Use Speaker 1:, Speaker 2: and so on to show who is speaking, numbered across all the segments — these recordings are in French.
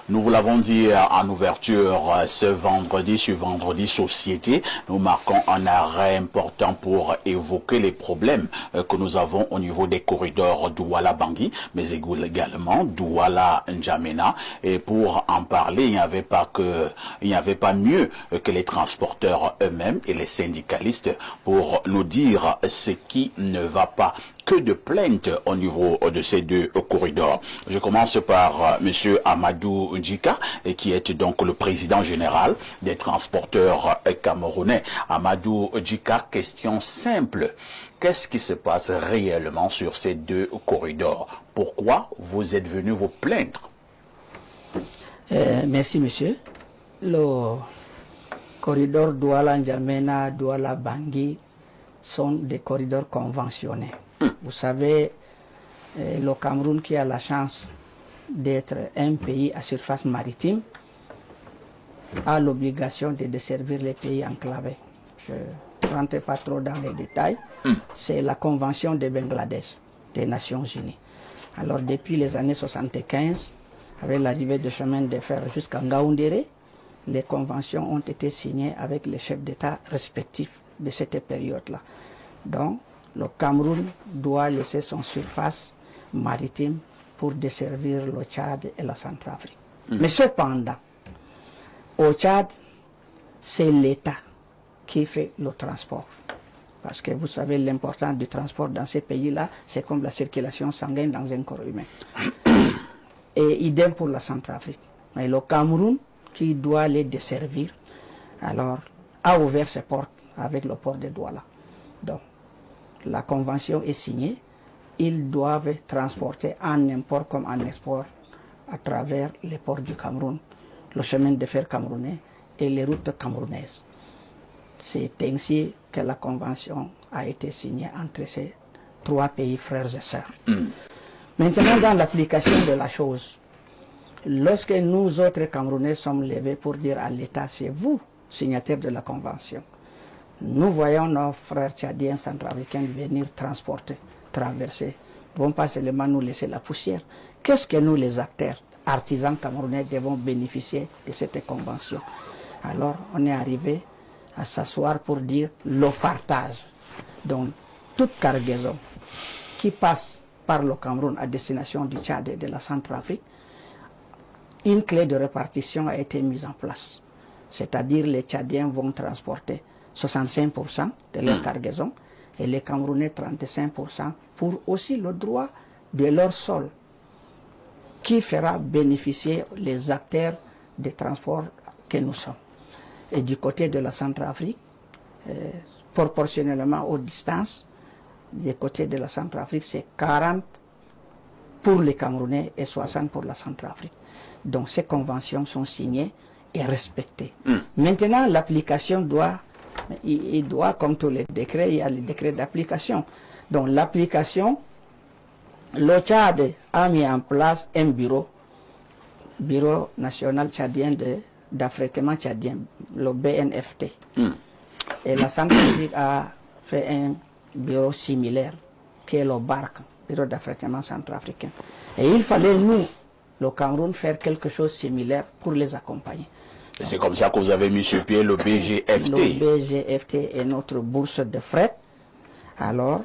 Speaker 1: Nous vous l'avons dit en ouverture ce vendredi société, nous marquons un arrêt important pour évoquer les problèmes que nous avons au niveau des corridors Douala-Bangui, mais également Douala-N'Djamena. Et pour en parler, il n'y avait pas mieux que les transporteurs eux-mêmes et les syndicalistes pour nous dire ce qui ne va pas. Que de plaintes au niveau de ces deux corridors. Je commence par Monsieur Amadou Djika, qui est donc le président général des transporteurs camerounais. Amadou Djika, question simple. Qu'est-ce qui se passe réellement sur ces deux corridors? Pourquoi vous êtes venu vous plaindre?
Speaker 2: Merci, monsieur. Le corridor Douala-N'Djamena, Douala-Bangui sont des corridors conventionnés. Vous savez, le Cameroun, qui a la chance d'être un pays à surface maritime, a l'obligation de desservir les pays enclavés. Je ne rentre pas trop dans les détails. C'est la Convention de Bangladesh des Nations Unies. Alors, depuis les années 75, avec l'arrivée du chemin de fer jusqu'à Ngaoundéré, les conventions ont été signées avec les chefs d'État respectifs de cette période-là. Donc, le Cameroun doit laisser son surface maritime pour desservir le Tchad et la Centrafrique. Mais cependant, au Tchad, c'est l'État qui fait le transport. Parce que vous savez, l'importance du transport dans ces pays-là, c'est comme la circulation sanguine dans un corps humain. Et idem pour la Centrafrique. Mais le Cameroun, qui doit les desservir, alors a ouvert ses portes avec le port de Douala. Donc, la convention est signée, ils doivent transporter en import comme en export à travers les ports du Cameroun, le chemin de fer camerounais et les routes camerounaises. C'est ainsi que la convention a été signée entre ces trois pays frères et sœurs. Maintenant, dans l'application de la chose, lorsque nous autres Camerounais sommes levés pour dire à l'État, c'est vous, signataires de la convention, nous voyons nos frères tchadiens centrafricains venir transporter, traverser. Ils ne vont pas seulement nous laisser la poussière. Qu'est-ce que nous, les acteurs, artisans camerounais, devons bénéficier de cette convention? Alors, on est arrivé à s'asseoir pour dire le partage. Donc, toute cargaison qui passe par le Cameroun à destination du Tchad et de la Centrafrique, une clé de répartition a été mise en place. C'est-à-dire les Tchadiens vont transporter 65% de leur cargaison et les Camerounais 35% pour aussi le droit de leur sol qui fera bénéficier les acteurs des transports que nous sommes. Et du côté de la Centrafrique, proportionnellement aux distances, du côté de la Centrafrique, c'est 40 pour les Camerounais et 60 pour la Centrafrique. Donc ces conventions sont signées et respectées. Maintenant, l'application doit, comme tous les décrets, il y a les décrets d'application. Donc l'application, le Tchad a mis en place un bureau national tchadien d'affrètement tchadien, le BNFT. Et la Centrafrique a fait un bureau similaire, qui est le BARC, bureau d'affrètement centrafricain. Et il fallait, nous, le Cameroun, faire quelque chose de similaire pour les accompagner.
Speaker 1: Et c'est comme ça que vous avez mis sur pied le BGFT.
Speaker 2: Le BGFT est notre bourse de fret. Alors,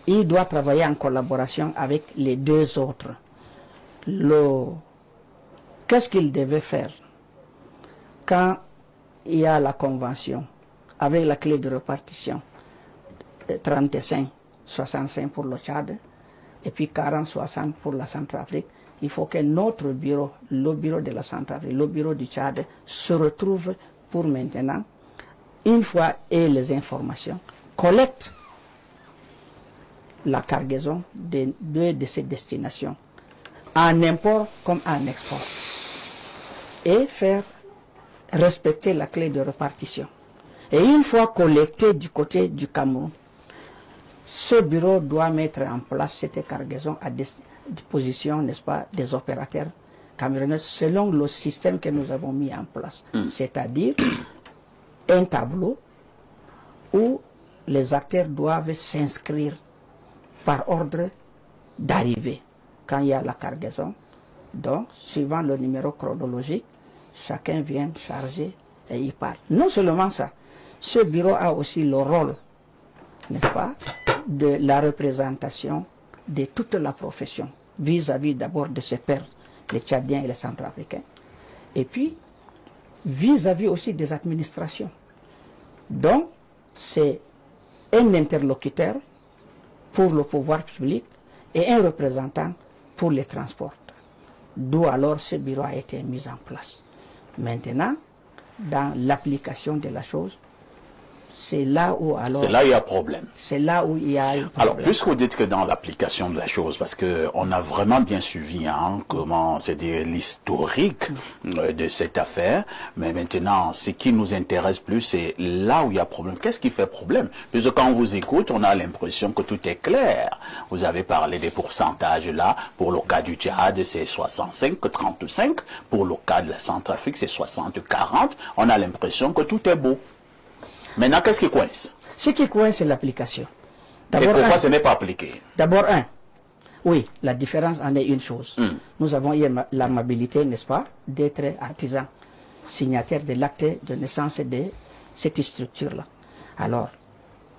Speaker 2: il doit travailler en collaboration avec les deux autres. Qu'est-ce qu'il devait faire quand il y a la convention avec la clé de répartition 35-65 pour le Tchad et puis 40-60 pour la Centrafrique? Il faut que notre bureau, le bureau de la Centrafrique, le bureau du Tchad, se retrouve pour maintenant, une fois et les informations, collecte la cargaison de deux de ces destinations, en import comme en export, et faire respecter la clé de répartition. Et une fois collecté du côté du Cameroun, ce bureau doit mettre en place cette cargaison à disposition, n'est-ce pas, des opérateurs camerounais selon le système que nous avons mis en place. C'est-à-dire un tableau où les acteurs doivent s'inscrire par ordre d'arrivée quand il y a la cargaison Donc, suivant le numéro chronologique, chacun vient charger et il part. Non seulement ça, ce bureau a aussi le rôle, n'est-ce pas, de la représentation de toute la profession, vis-à-vis d'abord de ses pairs, les Tchadiens et les Centrafricains, et puis vis-à-vis aussi des administrations. Donc, c'est un interlocuteur pour le pouvoir public et un représentant pour les transports. D'où alors ce bureau a été mis en place. Maintenant, dans l'application de la chose, c'est là où alors...
Speaker 1: C'est là où il y a problème.
Speaker 2: C'est là où il y a un problème.
Speaker 1: Alors, puisque vous dites que dans l'application de la chose, parce que on a vraiment bien suivi comment, c'est-à-dire l'historique de cette affaire, mais maintenant, ce qui nous intéresse plus, c'est là où il y a problème. Qu'est-ce qui fait problème? Puisque quand on vous écoute, on a l'impression que tout est clair. Vous avez parlé des pourcentages là. Pour le cas du Tchad, c'est 65-35. Pour le cas de la Centrafrique, c'est 60-40. On a l'impression que tout est beau. Maintenant, qu'est-ce qui coince?
Speaker 2: Ce qui coince, c'est l'application.
Speaker 1: Et pourquoi ce n'est pas appliqué?
Speaker 2: D'abord, oui, la différence en est une chose. Nous avons eu l'amabilité, n'est-ce pas, d'être artisans, signataires de l'acte de naissance de cette structure-là. Alors,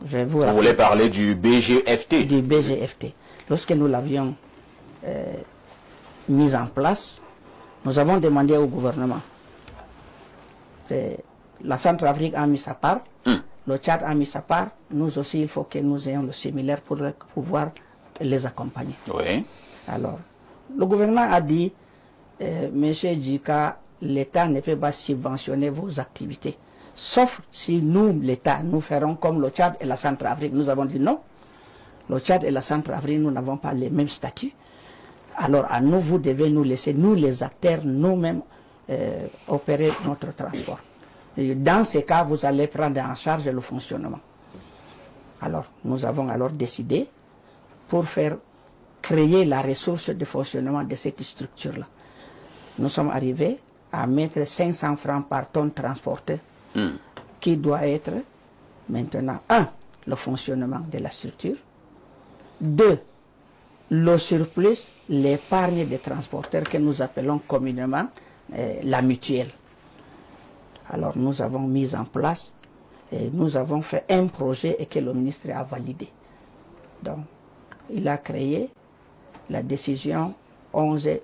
Speaker 2: je vous rappelle...
Speaker 1: Vous voulez parler du BGFT?
Speaker 2: Du BGFT. Lorsque nous l'avions mis en place, nous avons demandé au gouvernement. La Centrafrique a mis sa part, le Tchad a mis sa part, nous aussi il faut que nous ayons le similaire pour pouvoir les accompagner.
Speaker 1: Oui.
Speaker 2: Alors, le gouvernement a dit, Monsieur Djika, l'État ne peut pas subventionner vos activités, sauf si nous, l'État, nous ferons comme le Tchad et la Centrafrique. Nous avons dit non, le Tchad et la Centrafrique, nous n'avons pas les mêmes statuts. Alors à nous, vous devez nous laisser, nous les acteurs, nous-mêmes, opérer notre transport. Et dans ces cas, vous allez prendre en charge le fonctionnement. Alors, nous avons alors décidé pour faire créer la ressource de fonctionnement de cette structure-là. Nous sommes arrivés à mettre 500 francs par tonne transportée, qui doit être maintenant, 1, le fonctionnement de la structure, 2, le surplus, l'épargne des transporteurs que nous appelons communément la mutuelle. Alors nous avons mis en place et nous avons fait un projet et que le ministre a validé. Donc, il a créé la décision 11-17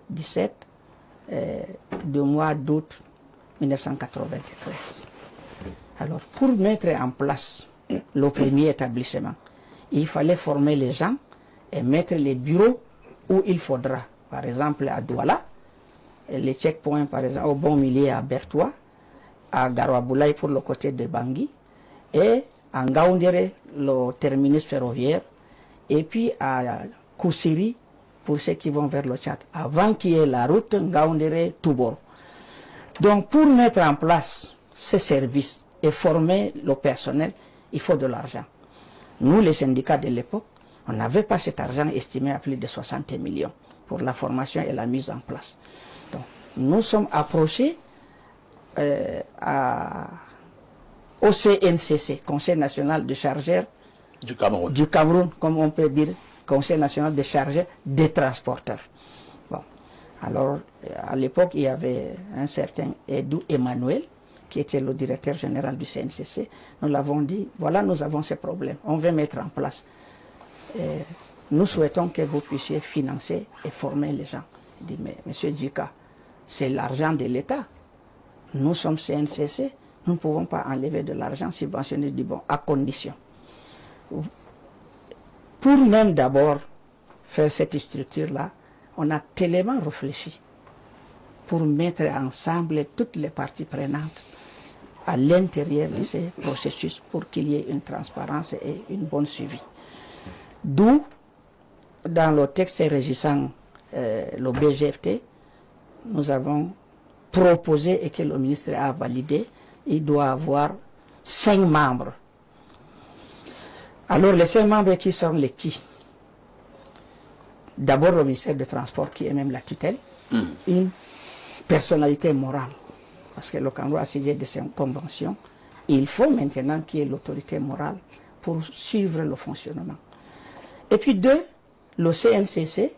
Speaker 2: du mois d'août 1993. Alors, pour mettre en place le premier établissement, il fallait former les gens et mettre les bureaux où il faudra. Par exemple, à Douala, les checkpoints, par exemple, au Bon Milieu à Bertois, à Garoua-Boulaye pour le côté de Bangui, et à Ngaoundéré, le terminus ferroviaire, et puis à Koussiri pour ceux qui vont vers le Tchad, avant qu'il y ait la route Ngaoundéré-Toubor. Donc pour mettre en place ces services et former le personnel, il faut de l'argent. Nous, les syndicats de l'époque, on n'avait pas cet argent estimé à plus de 60 millions pour la formation et la mise en place. Donc nous sommes approchés au CNCC, Conseil national de chargeurs
Speaker 1: du
Speaker 2: Cameroun, comme on peut dire, Conseil national de chargeurs des transporteurs. Bon, alors à l'époque il y avait un certain Edou Emmanuel qui était le directeur général du CNCC. Nous l'avons dit, voilà, nous avons ces problèmes, on veut mettre en place. Nous souhaitons que vous puissiez financer et former les gens. Il dit, mais monsieur Djika, c'est l'argent de l'État. Nous sommes CNCC, nous ne pouvons pas enlever de l'argent subventionné du bon, à condition. Pour même d'abord faire cette structure-là, on a tellement réfléchi pour mettre ensemble toutes les parties prenantes à l'intérieur de ces processus pour qu'il y ait une transparence et une bonne suivi. D'où, dans le texte régissant le BGFT, nous avons proposé et que le ministre a validé, il doit avoir 5 membres. Alors les 5 membres qui sont les qui? D'abord le ministère des Transports qui est même la tutelle, une personnalité morale, parce que le Cameroun a signé des conventions, il faut maintenant qu'il y ait l'autorité morale pour suivre le fonctionnement. Et puis 2, le CNCC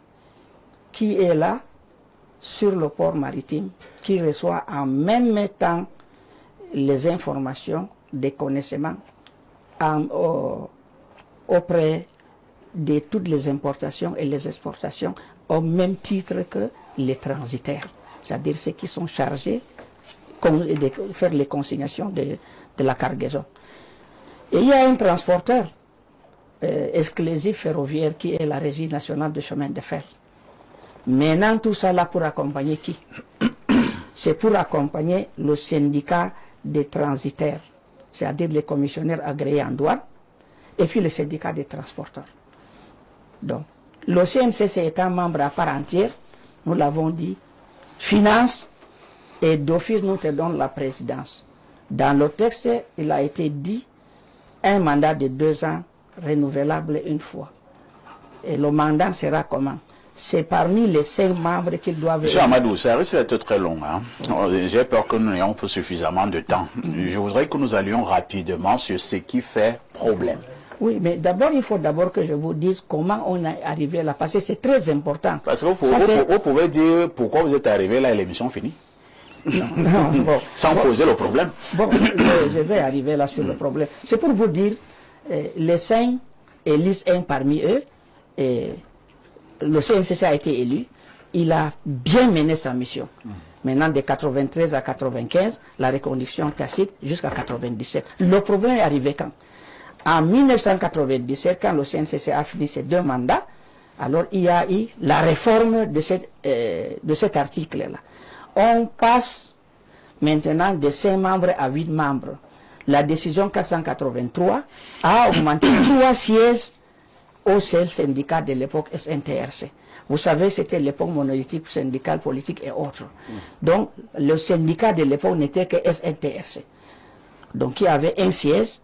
Speaker 2: qui est là sur le port maritime qui reçoit en même temps les informations, des connaissements auprès de toutes les importations et les exportations au même titre que les transitaires, c'est-à-dire ceux qui sont chargés de faire les consignations de la cargaison. Et il y a un transporteur exclusif ferroviaire qui est la Régie nationale de chemin de fer. Maintenant, tout ça là pour accompagner qui? C'est pour accompagner le syndicat des transitaires, c'est-à-dire les commissionnaires agréés en douane, et puis le syndicat des transporteurs. Donc, le CNCC étant membre à part entière, nous l'avons dit, finance et d'office nous te donne la présidence. Dans le texte, il a été dit un mandat de 2 ans renouvelable une fois. Et le mandat sera comment? C'est parmi les 5 membres qu'ils doivent...
Speaker 1: Monsieur Amadou, ça risque d'être très long. Hein? J'ai peur que nous n'ayons pas suffisamment de temps. Je voudrais que nous allions rapidement sur ce qui fait problème.
Speaker 2: Oui, mais d'abord, il faut d'abord que je vous dise comment on est arrivé là, parce que c'est très important.
Speaker 1: Parce que vous pouvez dire pourquoi vous êtes arrivé là et l'émission finie.
Speaker 2: Non, bon,
Speaker 1: sans poser le problème.
Speaker 2: Bon, je vais arriver là sur le problème. C'est pour vous dire, les 5 élisent un parmi eux, et le CNCC a été élu, il a bien mené sa mission. Maintenant, de 93 à 95, la reconduction tacite jusqu'à 97. Le problème est arrivé quand? En 1997, quand le CNCC a fini ses 2 mandats, alors il y a eu la réforme de cet article-là. On passe maintenant de 5 membres à 8 membres. La décision 483 a augmenté 3 sièges au seul syndicat de l'époque SNTRC. Vous savez, c'était l'époque monolithique, syndicale, politique et autres. Donc, le syndicat de l'époque n'était que SNTRC. Donc, il y avait un siège.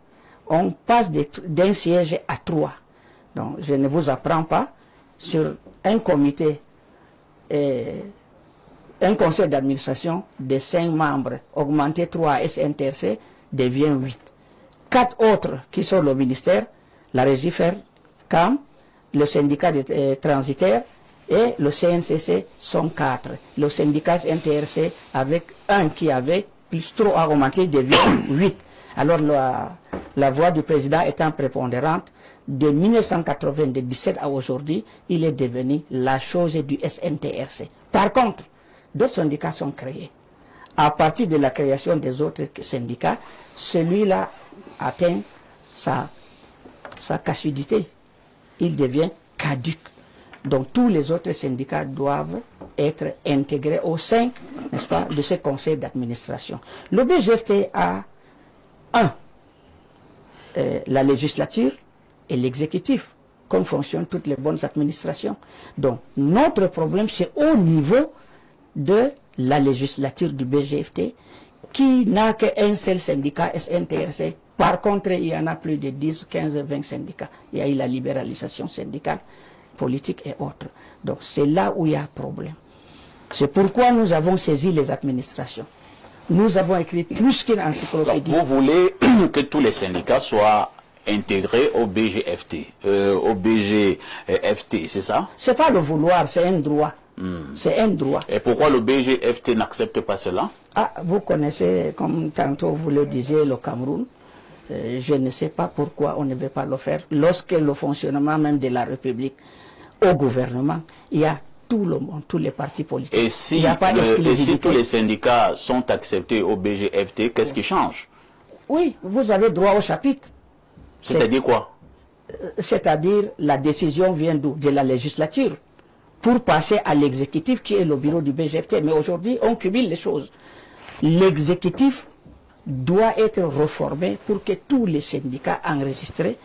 Speaker 2: On passe d'un siège à 3. Donc, je ne vous apprends pas, sur un comité, un conseil d'administration de 5 membres, augmenté 3 à SNTRC, devient 8. 4 autres qui sont le ministère, la régie FER, CAM, le syndicat des transitaires et le CNCC sont 4. Le syndicat SNTRC, avec un qui avait plus 3 augmenté, devient 8. Alors, la voix du président étant prépondérante, de 1997 à aujourd'hui, il est devenu la chose du SNTRC. Par contre, d'autres syndicats sont créés. À partir de la création des autres syndicats, celui-là atteint sa caducité. Il devient caduc. Donc tous les autres syndicats doivent être intégrés au sein, n'est-ce pas, de ce conseil d'administration. Le BGFT a la législature et l'exécutif, comme fonctionnent toutes les bonnes administrations. Donc, notre problème, c'est au niveau de la législature du BGFT, qui n'a qu'un seul syndicat, SNTRC. Par contre, il y en a plus de 10, 15, 20 syndicats. Il y a eu la libéralisation syndicale, politique et autres. Donc, c'est là où il y a un problème. C'est pourquoi nous avons saisi les administrations. Nous avons écrit plus qu'une encyclopédie.
Speaker 1: Vous voulez que tous les syndicats soient intégrés au BGFT, c'est ça?
Speaker 2: C'est pas le vouloir, c'est un droit. C'est un droit.
Speaker 1: Et pourquoi le BGFT n'accepte pas cela?
Speaker 2: Ah, vous connaissez, comme tantôt vous le disiez, le Cameroun. Je ne sais pas pourquoi on ne veut pas le faire. Lorsque le fonctionnement même de la République au gouvernement, il y a tout le monde, tous les partis politiques.
Speaker 1: Et si,
Speaker 2: il n'y a pas d'exclusivité.
Speaker 1: Et si tous les syndicats sont acceptés au BGFT, qu'est-ce qui change?
Speaker 2: Oui, vous avez droit au chapitre.
Speaker 1: C'est-à-dire quoi?
Speaker 2: C'est-à-dire la décision vient d'où? De la législature, pour passer à l'exécutif qui est le bureau du BGFT. Mais aujourd'hui, on cumule les choses. L'exécutif doit être reformé pour que tous les syndicats enregistrés,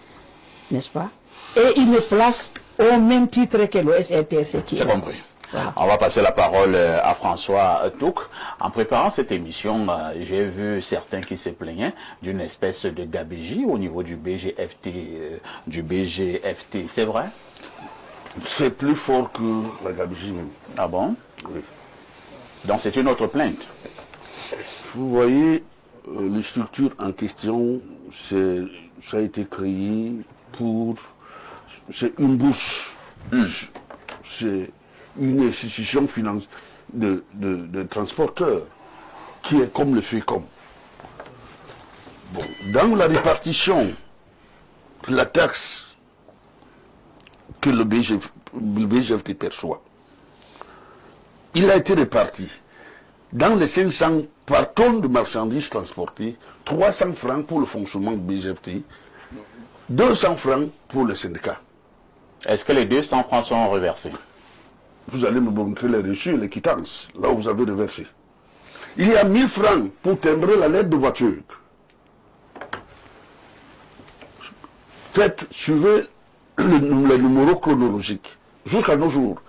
Speaker 2: n'est-ce pas, aient une place au même titre que le SNTRC.
Speaker 1: C'est compris. Voilà. On va passer la parole à François Touk. En préparant cette émission, j'ai vu certains qui se plaignaient d'une espèce de gabégie au niveau du BGFT. C'est vrai?
Speaker 3: C'est plus fort que la gabegie même.
Speaker 1: Ah bon?
Speaker 3: Oui.
Speaker 1: Donc c'est une autre plainte.
Speaker 3: Vous voyez, les structures en question, ça a été créé pour... C'est une bourse. C'est une institution financière. de transporteurs qui est comme le FECOM. Bon, dans la répartition de la taxe que le BGFT perçoit, il a été réparti dans les 500 par tonne de marchandises transportées, 300 francs pour le fonctionnement du BGFT, 200 francs pour le syndicat.
Speaker 1: Est-ce que les 200 francs sont reversés?
Speaker 3: Vous allez me montrer les reçus et les quittances, là où vous avez reversé. Il y a 1000 francs pour timbrer la lettre de voiture. Faites, suivez le numéro chronologique jusqu'à nos jours.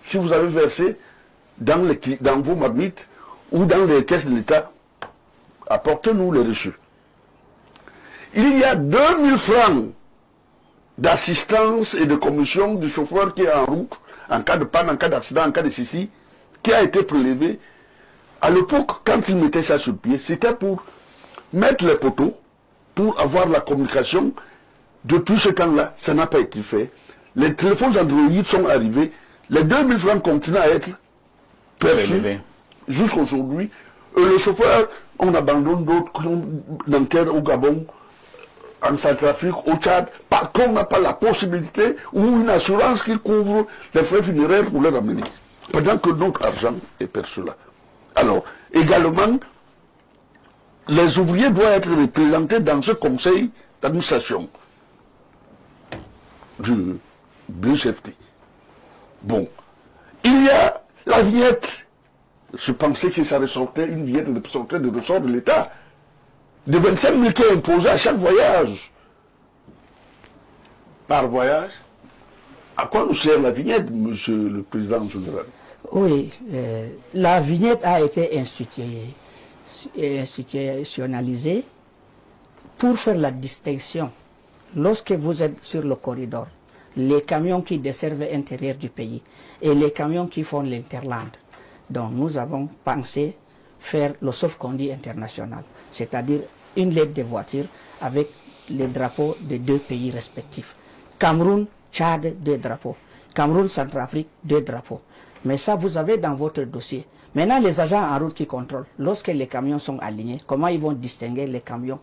Speaker 3: Si vous avez versé dans vos marmites ou dans les caisses de l'État, apportez-nous les reçus. Il y a 2000 francs d'assistance et de commission du chauffeur qui est en route, en cas de panne, en cas d'accident, en cas de ceci, qui a été prélevé. À l'époque, quand ils mettaient ça sur pied, c'était pour mettre les poteaux, pour avoir la communication. Depuis ce temps-là, ça n'a pas été fait. Les téléphones Android sont arrivés. Les 2000 francs continuent à être perçus jusqu'aujourd'hui. Le chauffeur, on abandonne d'autres dans terre au Gabon, en Centrafrique, au Tchad, parce qu'on n'a pas la possibilité ou une assurance qui couvre les frais funéraires pour les ramener. Pendant que notre argent est perçu là. Alors, également, les ouvriers doivent être représentés dans ce conseil d'administration du BGFT. Bon, il y a la vignette. Je pensais que ça ressortait, une vignette ressortait de ressort de l'État. De 25 000 qui est imposé à chaque voyage.
Speaker 4: Par voyage?
Speaker 3: À quoi nous sert la vignette, monsieur le président général?
Speaker 2: Oui, la vignette a été institutionnalisée pour faire la distinction. Lorsque vous êtes sur le corridor, les camions qui desservent l'intérieur du pays et les camions qui font l'interland. Donc nous avons pensé faire le sauf-conduit international, c'est-à-dire une lettre de voiture avec les drapeaux des deux pays respectifs. Cameroun, Tchad, 2 drapeaux. Cameroun, Centrafrique, 2 drapeaux. Mais ça, vous avez dans votre dossier. Maintenant, les agents en route qui contrôlent, lorsque les camions sont alignés, comment ils vont distinguer les camions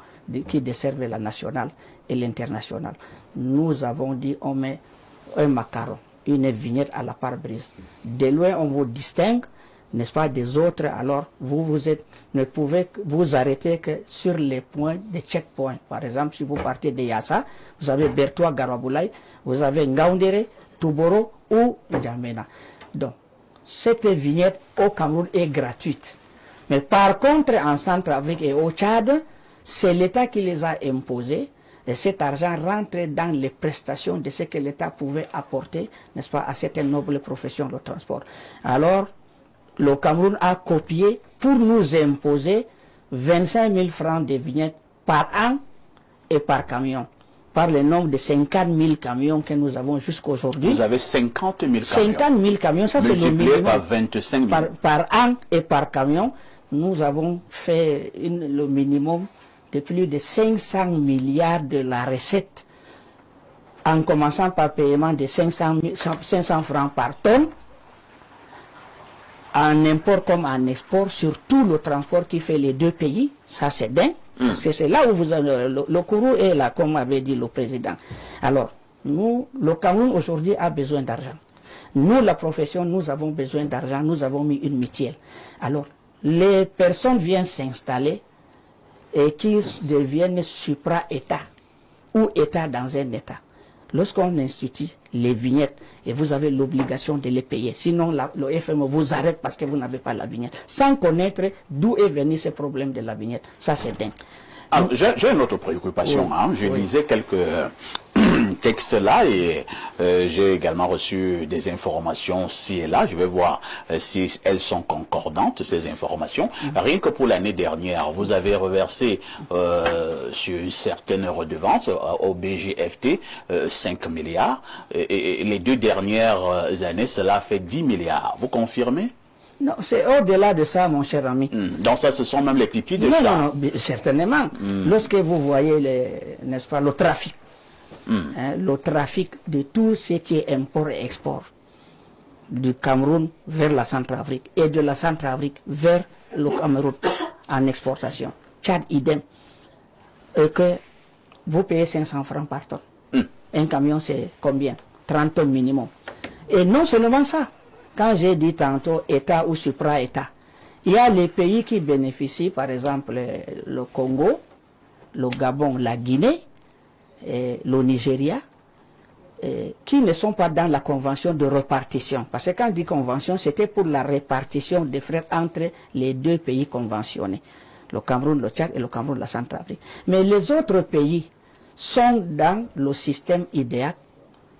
Speaker 2: qui desservent la nationale et l'internationale? Nous avons dit, on met un macaron, une vignette à la pare-brise. De loin, on vous distingue, n'est-ce pas, des autres. Alors, ne pouvez vous arrêter que sur les points des checkpoints. Par exemple, si vous partez de Yassa, vous avez Bertoua Garaboulaye, vous avez Ngaoundéré, Touboro ou N'Djamena. Donc, cette vignette au Cameroun est gratuite. Mais par contre, en Centrafrique et au Tchad, c'est l'État qui les a imposées. Et cet argent rentre dans les prestations de ce que l'État pouvait apporter, n'est-ce pas, à cette noble profession de transport. Alors, le Cameroun a copié pour nous imposer 25 000 francs de vignettes par an et par camion, par le nombre de 50 000 camions que nous avons jusqu'aujourd'hui.
Speaker 1: Vous avez 50 000 camions.
Speaker 2: 50 000 camions, ça c'est le minimum.
Speaker 1: Par 25 000.
Speaker 2: Par an et par camion, nous avons fait le minimum de plus de 500 milliards de la recette, en commençant par paiement de 500 francs par tonne, en import comme en export, sur tout le transport qui fait les deux pays. Ça c'est dingue, parce que c'est là où le courroux est là, comme avait dit le président. Alors, nous, le Cameroun aujourd'hui a besoin d'argent. Nous, la profession, nous avons besoin d'argent, nous avons mis une mutuelle. Alors, les personnes viennent s'installer et qui deviennent supra-État ou État dans un État. Lorsqu'on institue les vignettes, et vous avez l'obligation de les payer, sinon le FME vous arrête parce que vous n'avez pas la vignette, sans connaître d'où est venu ce problème de la vignette. Ça c'est dingue.
Speaker 1: Alors, j'ai une autre préoccupation.
Speaker 2: Oui,
Speaker 1: Je lisais quelques textes là et j'ai également reçu des informations ci et là. Je vais voir si elles sont concordantes, ces informations. Rien que pour l'année dernière, vous avez reversé sur une certaine redevance au BGFT 5 milliards. Et les 2 dernières années, cela fait 10 milliards. Vous confirmez?
Speaker 2: Non, c'est au-delà de ça, mon cher ami.
Speaker 1: Donc ça, ce sont même les pipis de chat.
Speaker 2: Non, certainement. Lorsque vous voyez, n'est-ce pas, le trafic, le trafic de tout ce qui est import et export, du Cameroun vers la Centrafrique et de la Centrafrique vers le Cameroun en exportation. Tchad, idem. Et que vous payez 500 francs par tonne. Un camion, c'est combien? 30 tonnes minimum. Et non seulement ça, quand j'ai dit tantôt État ou supra-État, il y a les pays qui bénéficient, par exemple le Congo, le Gabon, la Guinée, et le Nigeria, qui ne sont pas dans la convention de répartition. Parce que quand on dit convention, c'était pour la répartition des frais entre les deux pays conventionnés. Le Cameroun, le Tchad et le Cameroun, la Centrafrique. Mais les autres pays sont dans le système idéal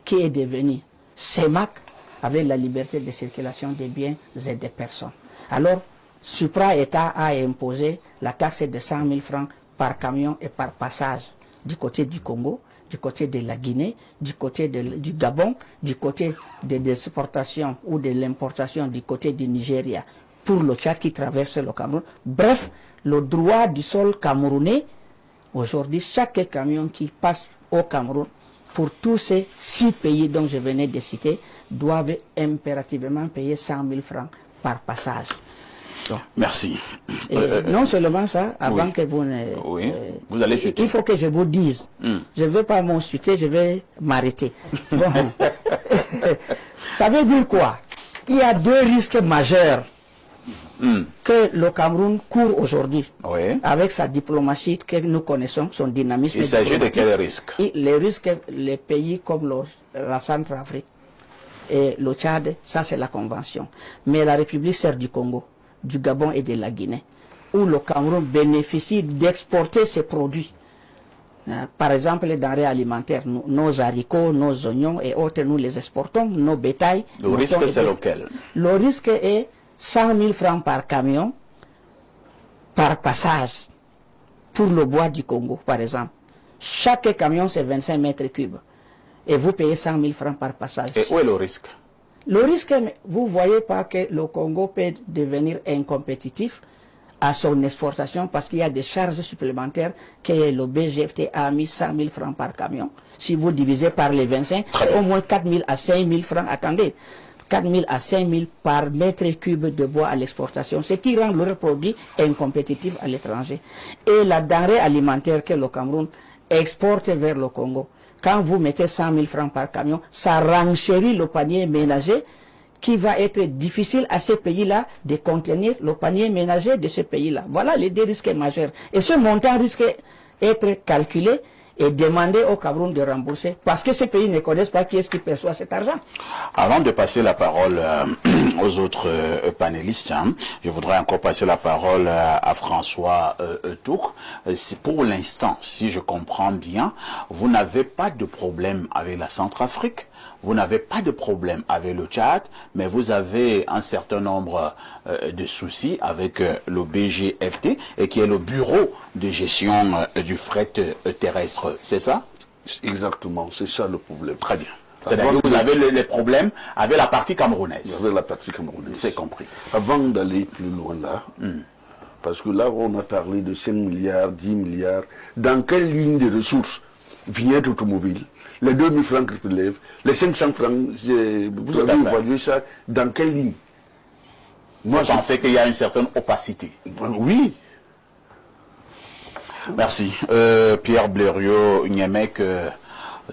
Speaker 2: qui est devenu CEMAC, avec la liberté de circulation des biens et des personnes. Alors, Supra-État a imposé la taxe de 100 000 francs par camion et par passage du côté du Congo, du côté de la Guinée, du côté du Gabon, du côté des exportations ou de l'importation du côté du Nigeria pour le Tchad qui traverse le Cameroun. Bref, le droit du sol camerounais, aujourd'hui, chaque camion qui passe au Cameroun, pour tous ces 6 pays dont je venais de citer, doivent impérativement payer 100 000 francs par passage. Donc,
Speaker 1: merci.
Speaker 2: non seulement ça, avant
Speaker 1: oui.
Speaker 2: que vous ne...
Speaker 1: Oui, vous allez chuter.
Speaker 2: Il faut que je vous dise, je ne vais pas m'insulter, je vais m'arrêter. Bon. Ça veut dire quoi? Il y a 2 risques majeurs que le Cameroun court aujourd'hui,
Speaker 1: Oui.
Speaker 2: avec sa diplomatie que nous connaissons, son dynamisme.
Speaker 1: Il s'agit de
Speaker 2: diplomatique.
Speaker 1: quels risques?
Speaker 2: Et les risques, les pays comme la Centrafrique et le Tchad, ça c'est la convention. Mais la République sert du Congo, du Gabon et de la Guinée, où le Cameroun bénéficie d'exporter ses produits. Par exemple, les denrées alimentaires, nos haricots, nos oignons et autres, nous les exportons, nos bétails.
Speaker 1: Le risque, c'est lequel?
Speaker 2: Le risque est 100 000 francs par camion, par passage, pour le bois du Congo, par exemple. Chaque camion, c'est 25 mètres cubes. Et vous payez 100 000 francs par passage.
Speaker 1: Et où est le risque?
Speaker 2: Le risque, vous ne voyez pas que le Congo peut devenir incompétitif à son exportation parce qu'il y a des charges supplémentaires que le BGFT a mis 100 000 francs par camion. Si vous divisez par les 25, c'est au moins 4 000 à 5 000 francs. Attendez, 4 000 à 5 000 par mètre cube de bois à l'exportation, ce qui rend leur produit incompétitif à l'étranger. Et la denrée alimentaire que le Cameroun exporte vers le Congo, quand vous mettez 100 000 francs par camion, ça renchérit le panier ménager qui va être difficile à ces pays-là de contenir le panier ménager de ces pays-là. Voilà les 2 risques majeurs. Et ce montant risque d'être calculé et demander au Cameroun de rembourser parce que ces pays ne connaissent pas qui est-ce qui perçoit cet argent.
Speaker 1: Avant de passer la parole aux autres panélistes, je voudrais encore passer la parole à François Touk. Pour l'instant, si je comprends bien, vous n'avez pas de problème avec la Centrafrique, vous n'avez pas de problème avec le Tchad, mais vous avez un certain nombre de soucis avec le BGFT, et qui est le bureau de gestion du fret terrestre, c'est ça?
Speaker 3: Exactement, c'est ça le problème.
Speaker 1: Très bien. C'est-à-dire que vous avez les problèmes avec la partie camerounaise.
Speaker 3: Avec la partie camerounaise.
Speaker 1: C'est compris.
Speaker 3: Avant d'aller plus loin là, parce que là on a parlé de 5 milliards, 10 milliards, dans quelle ligne de ressources vient automobile? Les 2 000 francs que je lève, les 500 francs, vous avez évalué ça dans quelle ligne?
Speaker 1: Moi, je pensais qu'il y a une certaine opacité.
Speaker 3: Oui.
Speaker 1: Merci. Pierre Blériot-Niemek,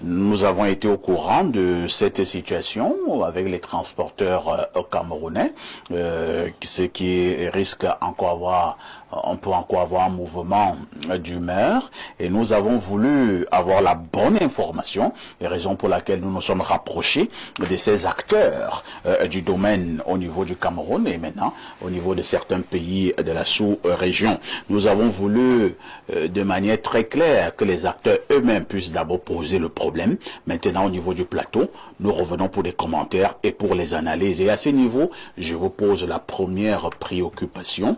Speaker 1: nous avons été au courant de cette situation avec les transporteurs camerounais, ce qui risque encore avoir, on peut encore avoir un mouvement d'humeur, et nous avons voulu avoir la bonne information, et raison pour laquelle nous nous sommes rapprochés de ces acteurs du domaine au niveau du Cameroun et maintenant au niveau de certains pays de la sous-région. Nous avons voulu de manière très claire que les acteurs eux-mêmes puissent d'abord poser le problème. Maintenant, au niveau du plateau, nous revenons pour des commentaires et pour les analyses. Et à ce niveau, je vous pose la première préoccupation.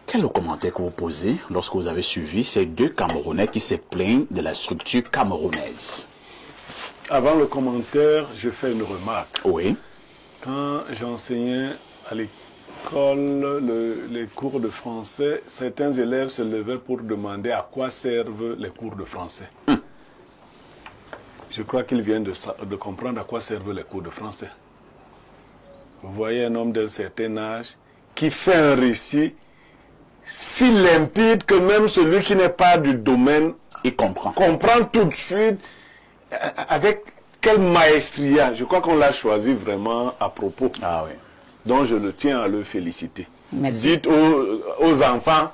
Speaker 1: Quel est le commentaire que vous posez lorsque vous avez suivi ces 2 Camerounais qui se plaignent de la structure camerounaise?
Speaker 4: Avant le commentaire, je fais une remarque.
Speaker 1: Oui.
Speaker 4: Quand j'enseignais à l'école les cours de français, certains élèves se levaient pour demander à quoi servent les cours de français. Je crois qu'ils viennent de comprendre à quoi servent les cours de français. vous voyez un homme d'un certain âge qui fait un récit si limpide que même celui qui n'est pas du domaine
Speaker 1: Il comprend.
Speaker 4: comprend tout de suite avec quel maestria. Je crois qu'on l'a choisi vraiment à propos.
Speaker 1: Ah oui.
Speaker 4: Donc je le tiens à le féliciter.
Speaker 2: Merci.
Speaker 4: Dites aux enfants,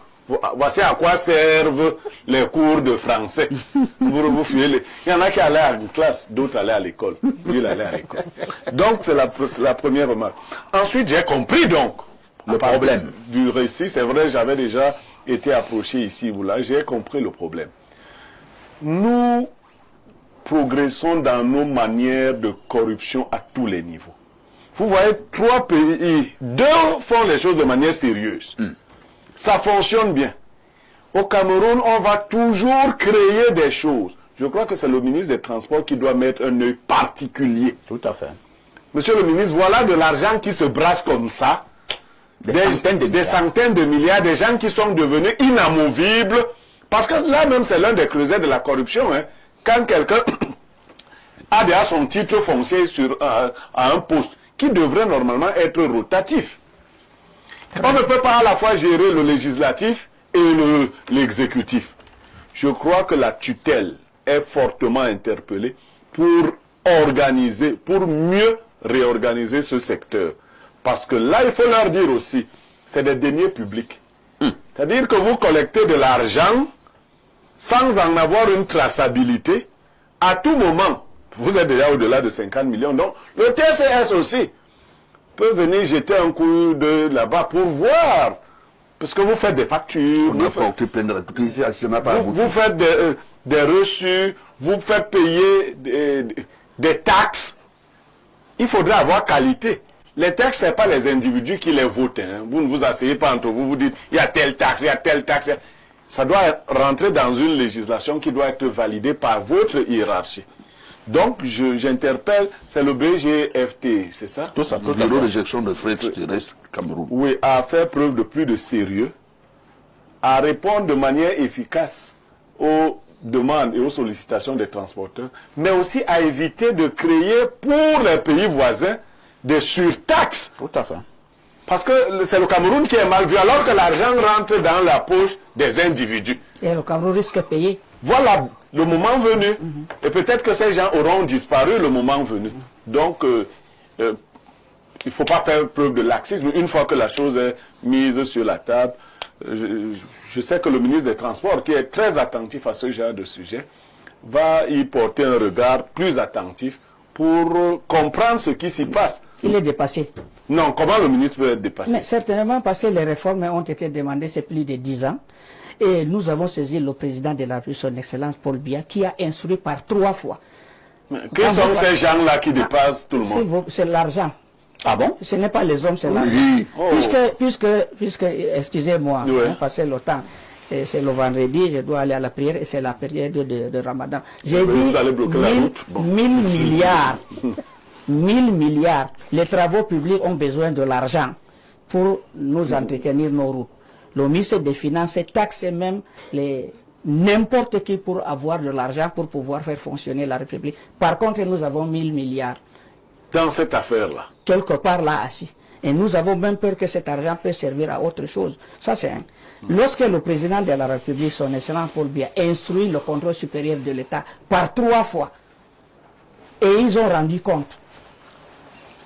Speaker 4: voici à quoi servent les cours de français. Vous fuyez les... Il y en a qui allaient à une classe, d'autres allaient à l'école. Il allait à l'école. Donc c'est la première remarque. Ensuite, j'ai compris donc
Speaker 1: Le problème.
Speaker 4: du récit. C'est vrai, j'avais déjà été approché ici ou là. J'ai compris le problème. Nous progressons dans nos manières de corruption à tous les niveaux. Vous voyez, 3 pays, 2 font les choses de manière sérieuse. Ça fonctionne bien. Au Cameroun, on va toujours créer des choses. Je crois que c'est le ministre des Transports qui doit mettre un œil particulier.
Speaker 1: Tout à fait.
Speaker 4: Monsieur le ministre, voilà de l'argent qui se brasse comme ça. Des centaines de milliards, des gens qui sont devenus inamovibles. Parce que là même, c'est l'un des creusets de la corruption. Hein. Quand quelqu'un a déjà son titre foncier à un poste qui devrait normalement être rotatif. On ne peut pas à la fois gérer le législatif et l'exécutif. Je crois que la tutelle est fortement interpellée pour organiser, pour mieux réorganiser ce secteur. Parce que là, il faut leur dire aussi, c'est des deniers publics. C'est-à-dire que vous collectez de l'argent sans en avoir une traçabilité. À tout moment, vous êtes déjà au-delà de 50 millions. Donc, le TCS aussi peut venir jeter un coup de là-bas pour voir. Parce que vous faites des factures.
Speaker 3: On n'a pas occupé plein de tout ici, ça n'a pas abouti.
Speaker 4: Vous faites des reçus, vous faites payer des taxes. Il faudra avoir qualité. Les taxes, ce n'est pas les individus qui les votent. Hein. Vous ne vous asseyez pas entre vous, vous dites, il y a telle taxe, il y a telle taxe. Ça doit rentrer dans une législation qui doit être validée par votre hiérarchie. Donc, j'interpelle, c'est le BGFT, c'est ça?
Speaker 1: Tout ça,
Speaker 3: Le
Speaker 1: tout à
Speaker 3: bureau
Speaker 1: fait.
Speaker 3: de gestion de frais terrestres Cameroun.
Speaker 4: Oui, à faire preuve de plus de sérieux, à répondre de manière efficace aux demandes et aux sollicitations des transporteurs, mais aussi à éviter de créer pour les pays voisins des surtaxes.
Speaker 1: Tout à fait.
Speaker 4: Parce que c'est le Cameroun qui est mal vu, alors que l'argent rentre dans la poche des individus.
Speaker 2: Et le Cameroun risque de payer.
Speaker 4: Voilà le moment venu. Et peut-être que ces gens auront disparu le moment venu. Donc, il ne faut pas faire preuve de laxisme. Une fois que la chose est mise sur la table, je sais que le ministre des Transports, qui est très attentif à ce genre de sujet, va y porter un regard plus attentif pour comprendre ce qui s'y passe.
Speaker 2: Il est dépassé.
Speaker 4: Non, comment le ministre peut être dépassé?
Speaker 2: Mais certainement parce que les réformes ont été demandées, c'est plus de 10 ans. Et nous avons saisi le président de la République, son Excellence Paul Biya, qui a instruit par 3 fois.
Speaker 4: Que sont ces gens-là qui dépassent tout le monde?
Speaker 2: C'est l'argent.
Speaker 1: Ah bon?
Speaker 2: Ce n'est pas les hommes, c'est l'argent.
Speaker 3: Oui.
Speaker 4: Oh.
Speaker 2: Puisque excusez-moi,
Speaker 4: Ouais.
Speaker 2: passer le temps. C'est le vendredi, je dois aller à la prière et c'est la période de Ramadan. J'ai
Speaker 4: Vous
Speaker 2: dit
Speaker 4: allez bloquer la route. Bon.
Speaker 2: 1000 milliards. 1000 milliards. Les travaux publics ont besoin de l'argent pour nous entretenir nos routes. Le ministre des Finances taxe même n'importe qui pour avoir de l'argent pour pouvoir faire fonctionner la République. Par contre, nous avons 1000 milliards.
Speaker 4: Dans cette affaire-là.
Speaker 2: Quelque part là assis. Et nous avons même peur que cet argent peut servir à autre chose. Ça, c'est un. Lorsque le président de la République, son excellent Paul Biya, instruit le contrôle supérieur de l'État par 3 fois, et ils ont rendu compte,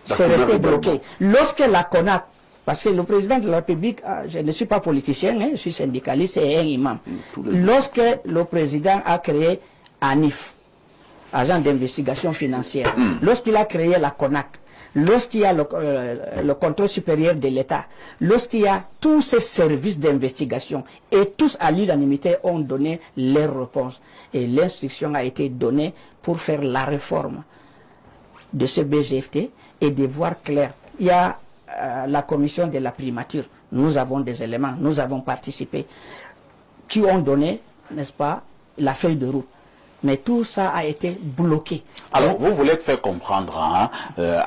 Speaker 2: c'est resté bloqué. Lorsque la CONAC, parce que le président de la République, je ne suis pas politicien, hein, je suis syndicaliste et un imam. Lorsque le président a créé ANIF, agent d'investigation financière, lorsqu'il a créé la CONAC, lorsqu'il y a le contrôle supérieur de l'État, lorsqu'il y a tous ces services d'investigation, et tous à l'unanimité ont donné leurs réponses. Et l'instruction a été donnée pour faire la réforme de ce BGFT et de voir clair. Il y a la commission de la primature, nous avons des éléments, nous avons participé, qui ont donné, n'est-ce pas, la feuille de route. Mais tout ça a été bloqué.
Speaker 1: Alors, vous voulez faire comprendre à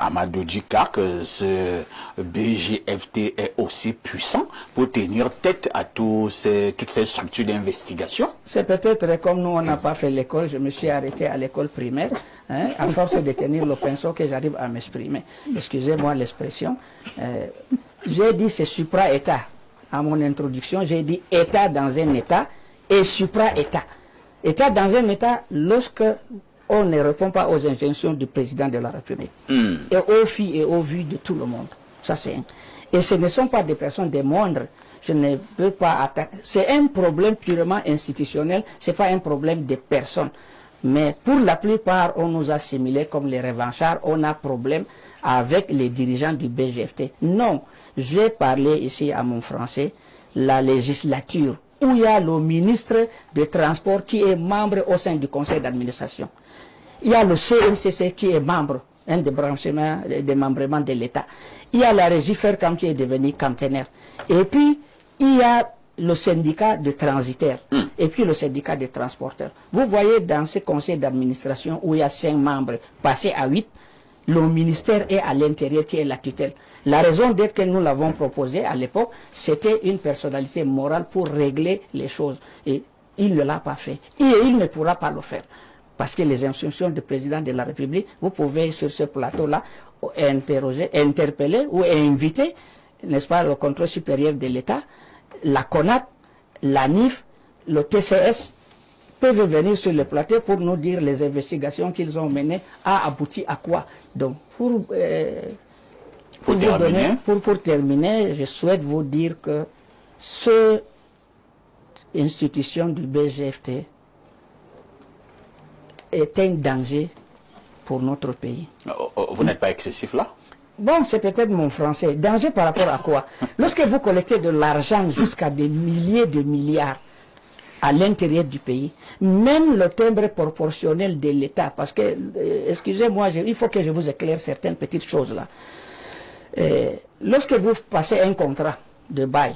Speaker 1: Amadou Djika que ce BGFT est aussi puissant pour tenir tête à toutes ces structures d'investigation?
Speaker 2: C'est peut-être comme nous, on n'a pas fait l'école, je me suis arrêté à l'école primaire, à force de tenir le pinceau que j'arrive à m'exprimer. Excusez-moi l'expression. J'ai dit c'est supra-État. À mon introduction, j'ai dit État dans un État et supra-État. État dans un État lorsque on ne répond pas aux injonctions du président de la République. Et au fil et au vu de tout le monde. Ça, c'est un. Et ce ne sont pas des personnes des moindres. Je ne peux pas attaquer. C'est un problème purement institutionnel. Ce n'est pas un problème de personnes. Mais pour la plupart, on nous a assimilés comme les revanchards. On a problème avec les dirigeants du BGFT. Non. J'ai parlé ici à mon français, la législature, où il y a le ministre des Transports qui est membre au sein du conseil d'administration. Il y a le CNCC qui est membre, un des branchements, des membrements de l'État. Il y a la régie Fercam qui est devenue cantonnaire. Et puis, il y a le syndicat de transitaires. Et puis le syndicat des transporteurs. Vous voyez dans ce conseil d'administration où il y a 5 membres passés à 8, le ministère est à l'intérieur qui est la tutelle. La raison d'être que nous l'avons proposé à l'époque, c'était une personnalité morale pour régler les choses. Et il ne l'a pas fait. Et il ne pourra pas le faire. Parce que les instructions du président de la République, vous pouvez sur ce plateau-là interpeller ou inviter, n'est-ce pas, le contrôle supérieur de l'État, la CONAT, la NIF, le TCS, peuvent venir sur le plateau pour nous dire les investigations qu'ils ont menées a abouti à quoi. Donc, pour terminer, je souhaite vous dire que cette institution du BGFT est un danger pour notre pays.
Speaker 1: Vous n'êtes pas excessif là?
Speaker 2: Bon, c'est peut-être mon français. Danger par rapport à quoi? Lorsque vous collectez de l'argent jusqu'à des milliers de milliards à l'intérieur du pays, même le timbre proportionnel de l'État, parce que, excusez-moi, il faut que je vous éclaire certaines petites choses là. Lorsque vous passez un contrat de bail,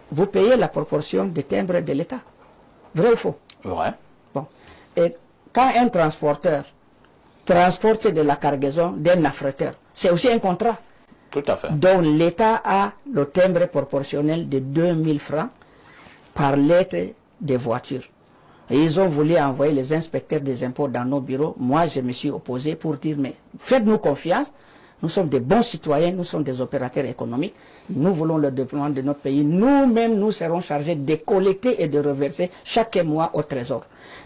Speaker 2: vous payez la proportion des timbres de l'État. Vrai ou faux?
Speaker 1: Vrai.
Speaker 2: Bon. Et quand un transporteur transporte de la cargaison d'un affréteur, c'est aussi un contrat.
Speaker 1: Tout à fait.
Speaker 2: Donc l'État a le timbre proportionnel de 2000 francs par lettre de voiture. Et ils ont voulu envoyer les inspecteurs des impôts dans nos bureaux. Moi, je me suis opposé pour dire, mais faites-nous confiance. Nous sommes des bons citoyens, nous sommes des opérateurs économiques. Nous voulons le développement de notre pays. Nous-mêmes, nous serons chargés de collecter et de reverser chaque mois au Trésor.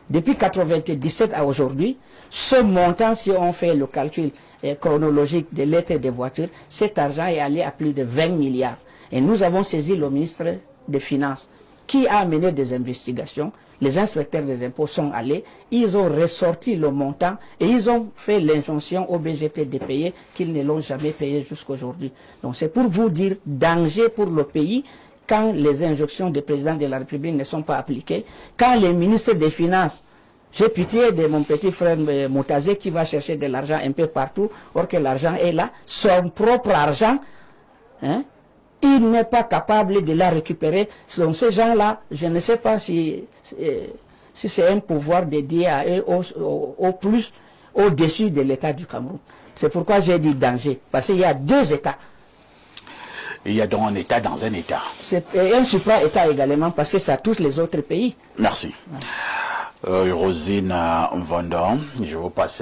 Speaker 2: Depuis 1997 à aujourd'hui, ce montant, si on fait le calcul chronologique des lettres et des voitures, cet argent est allé à plus de 20 milliards. Et nous avons saisi le ministre des Finances qui a mené des investigations. Les inspecteurs des impôts sont allés, ils ont ressorti le montant et ils ont fait l'injonction au BGFT de payer qu'ils ne l'ont jamais payé jusqu'à aujourd'hui. Donc c'est pour vous dire, danger pour le pays quand les injonctions du président de la République ne sont pas appliquées, quand les ministres des Finances, j'ai pitié de mon petit frère Moutazé qui va chercher de l'argent un peu partout, or que l'argent est là, son propre argent, hein, il n'est pas capable de la récupérer. Donc ces gens-là, je ne sais pas si c'est un pouvoir dédié à eux au plus au-dessus de l'État du Cameroun. C'est pourquoi j'ai dit danger, parce qu'il y a 2 États.
Speaker 1: Il y a donc un État dans un État.
Speaker 2: Et un supra-État également, parce que ça touche les autres pays.
Speaker 1: Merci. Rosine Mvondon, je vous passe.